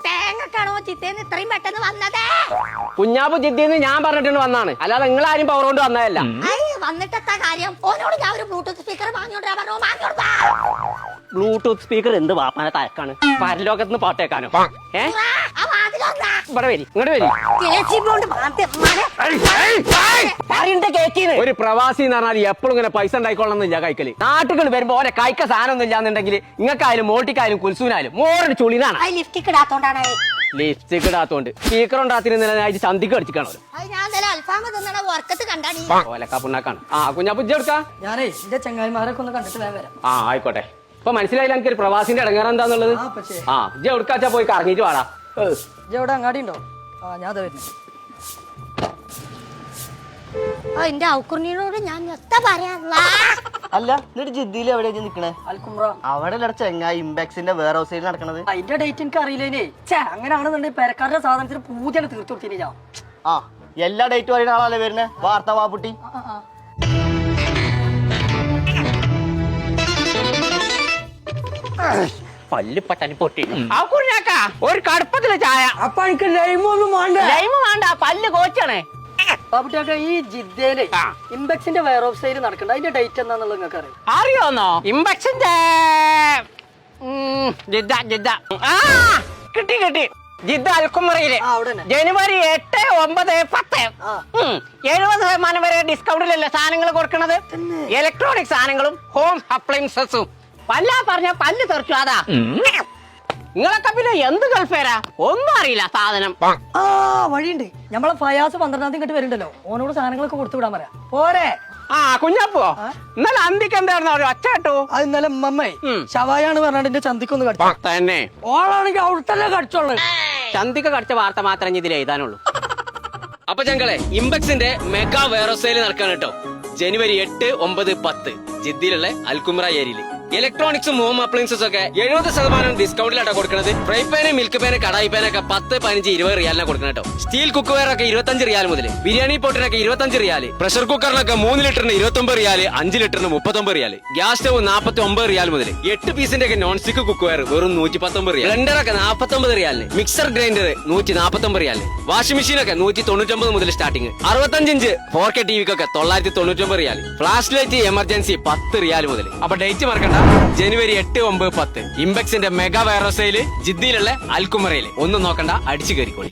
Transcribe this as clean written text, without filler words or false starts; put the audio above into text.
തേങ്ങക്കാണോ ചിത്തേന്ന് ഇത്രയും പെട്ടെന്ന് വന്നതേ? കുഞ്ഞാപ്പു ജിദ്ദിന്ന് ഞാൻ പറഞ്ഞിട്ട് വന്നാണ്, അല്ലാതെ നിങ്ങളാരും പവർ കൊണ്ട് വന്നതല്ല. വന്നിട്ടെത്താ കാര്യം? ഓനോട് ഞാൻ ഒരു ബ്ലൂടൂത്ത് സ്പീക്കർ വാങ്ങിയോണ്ടാ പറഞ്ഞു. വാങ്ങിയോടാ. ബ്ലൂടൂത്ത് സ്പീക്കർ എന്ത് വാപ്പാന തഴക്കാണ്? പരലോകത്ത് പാട്ടേക്കാനോ? ഇവിടെ വരി, ഇങ്ങോട്ട് വരി. ഒരു പ്രവാസി എന്ന് പറഞ്ഞാൽ എപ്പോഴും ഇങ്ങനെ പൈസ ഉണ്ടായിക്കൊള്ളണമെന്നില്ല കൈക്കല്. നാട്ടുകൾ വരുമ്പോ ഓരോ കൈക്ക സാധനം ഒന്നും ഇല്ലാന്നുണ്ടെങ്കിൽ ഇങ്ങക്കായാലും മോട്ടിക്കായാലും കുൽസൂനായാലും മോറൊരു ചുളിനാണ്. ലിഫ്റ്റിക്ക് ഇടാത്തോണ്ടാണ്. ലിപ്സ്റ്റിക് ഇടാത്തോണ്ട് സ്പീക്കർ ഉണ്ടാത്തിരുന്നില്ല ചന്തിക്ക് അടിച്ചിക്കാണോ? ഓലക്കാ പുണ്ണാക്കാണ്. കുഞ്ഞാപ്പു ഇജ്ജ് എടുക്കാ. ഞാനേ എന്റെ ചങ്ങായിമാരൊക്കെ ഒന്ന് കണ്ടിട്ട് വേഗം വരാം. ആയിക്കോട്ടെ. ഇപ്പൊ മനസ്സിലായില്ല എനിക്ക് ഒരു പ്രവാസിന്റെ ഇടങ്ങേറ എന്താന്നുള്ളത്. ഇജ്ജ് എവിടുക്കാച്ചാ പോയി കറങ്ങിട്ട് വാടാ. ഇവിടെ അങ്ങാടി ഉണ്ടോ? ഞാൻ വരുന്നു. എന്റെ ഔക്കുറിനോട് ഞാൻ എത്താ പറയാ. അല്ല എന്നിട്ട് ജിദ്ദിയിൽ എവിടെയാ നിക്കണേ? അൽക്കുമ്ര. അവിടെ ചെങ്ങായി ഇംബാക്സിന്റെ വേറെ ഹൗസിൽ നടക്കണത്. അതിന്റെ ഡേറ്റ് എനിക്ക് അറിയില്ലേനേ. അങ്ങനെയാണെന്നുണ്ടെങ്കിൽ പെരക്കാരുടെ സാധനത്തിന് പൂജയാണ് തീർത്തു കൊടുത്തിനി ഞാൻ. ആ എല്ലാ ഡേറ്റും അറിയുന്ന ആളല്ലേ വരുന്നേ? വാർത്ത വാപ്പുട്ടി. പല്ലിപ്പട്ടനി പൊട്ടി. ഒരു കടുപ്പത്തിലെ ചായ. അപ്പൊ എനിക്ക് ലൈമൊന്നും വേണ്ട. ലൈമ് വേണ്ട, പല്ല് കോച്ചാണേ. ബാബുട്ടിയൊക്കെ ഈ ജിദ്ദയിലെ ഇംബെക്സിന്റെ വെയർ ഓഫ് സെയിൽ നടക്കണ്ട. അതിന്റെ ഡേറ്റ് എന്താന്നുള്ളത് നിങ്ങൾക്ക് അറിയാം? അറിയോന്നോ? ഇംബെക്സിന്റെ കിട്ടി കിട്ടി. ജിദ്ദ അൽക്കുമറയില് ജനുവരി 8, 9, 10 70% വരെ ഡിസ്കൗണ്ടിലല്ലേ സാധനങ്ങൾ കൊടുക്കണത്. ഇലക്ട്രോണിക് സാധനങ്ങളും ഹോം അപ്ലയൻസസും. പല്ലാ പറഞ്ഞ പല്ല് തെറിച്ചു. അതാ നിങ്ങളൊക്കെ പിന്നെ എന്ത് ഗൾഫേരാ? ഒന്നും അറിയില്ല സാധനം. വഴിയുണ്ട്. നമ്മളെ ഫയാസ് 12-ാം തീയതി ഇങ്ങോട്ട് വരുന്നുണ്ടല്ലോ. ഓനോട് സാധനങ്ങളൊക്കെ കൊടുത്തു വിടാൻ പറയാം. പോരെ കുഞ്ഞാപ്പോ ഇന്നലെ അന്തിക്ക് എന്തായിരുന്നു ഒരു ഒച്ച കേട്ടു? അത് ഇന്നലെ ഉമ്മമ്മേ ശവായാണ് പറഞ്ഞാണ്ട് എന്റെ ചന്തിക്കൊന്ന് കടിച്ചു തന്നെ. ഓളാണെങ്കിൽ അവിടുത്തെ കടിച്ചോളൂ. ചന്തിക്ക് കടിച്ച വാർത്ത മാത്രമേ ഇതിൽ എഴുതാനുള്ളൂ. അപ്പൊ ഞങ്ങളെ ഇംബെക്സിന്റെ മെഗാ വെയർഹൗസ് നടക്കാൻ കേട്ടോ. ജനുവരി 8, 9, 10 ജിദ്ദിയിലുള്ള അൽക്കുമ്ര ഏരിയയില് ഇലക്ട്രോണിക്സും ഹോം അപ്ലയൻസസും ഒക്കെ 70% ഡിസ്കൗണ്ടിലാണ് കൊടുക്കുന്നത്. Fry pan, milk pan, kadai പാനൊക്കെ 10, 15, 20 റിയാലിനാണ് കൊടുക്കുന്നത് കേട്ടോ. സ്റ്റീൽ കുക്ക് വെയർ ഒക്കെ 25 റിയാൽ മുതൽ, ബിരിയാണി പോട്ടിനൊക്കെ 25 റിയാൽ, പ്രഷർ കുക്കറിനൊക്കെ 3 ലിറ്ററിന് 29 റിയാൽ, 5 ലിറ്ററിന് 39 റിയാൽ, ഗ്യാസ് സ്റ്റവ് 49 റിയാൽ മുതൽ, 8 പീസിന്റെ ഒക്കെ നോൺ സ്റ്റിക് കുക്ക് വെയർ വെറും 119 റിയാൽ, ബ്ലെൻഡറൊക്കെ 49 റിയാലിന്, മിക്സർ ഗ്രൈൻഡർ 149 റിയാലിന്, വാഷിംഗ് മെഷീനൊക്കെ 199 മുതൽ സ്റ്റാർട്ടിങ്, 65 ഇഞ്ച് 4K ടിവിക്കൊക്കെ 999 റിയാൽ, ഫ്ലാഷ് ലൈറ്റ് എമർജൻസി 10 റിയാൽ മുതൽ. അപ്പൊ ഡേറ്റ് മറക്കണ്ട, ജനുവരി 8, 9, 10 ഇംബെക്സിന്റെ മെഗാ വെയർഹൗസ് ജിദ്ദിയിലുള്ള അൽക്കുമറയിൽ. ഒന്നും നോക്കണ്ട, അടിച്ചു കയറിക്കോളി.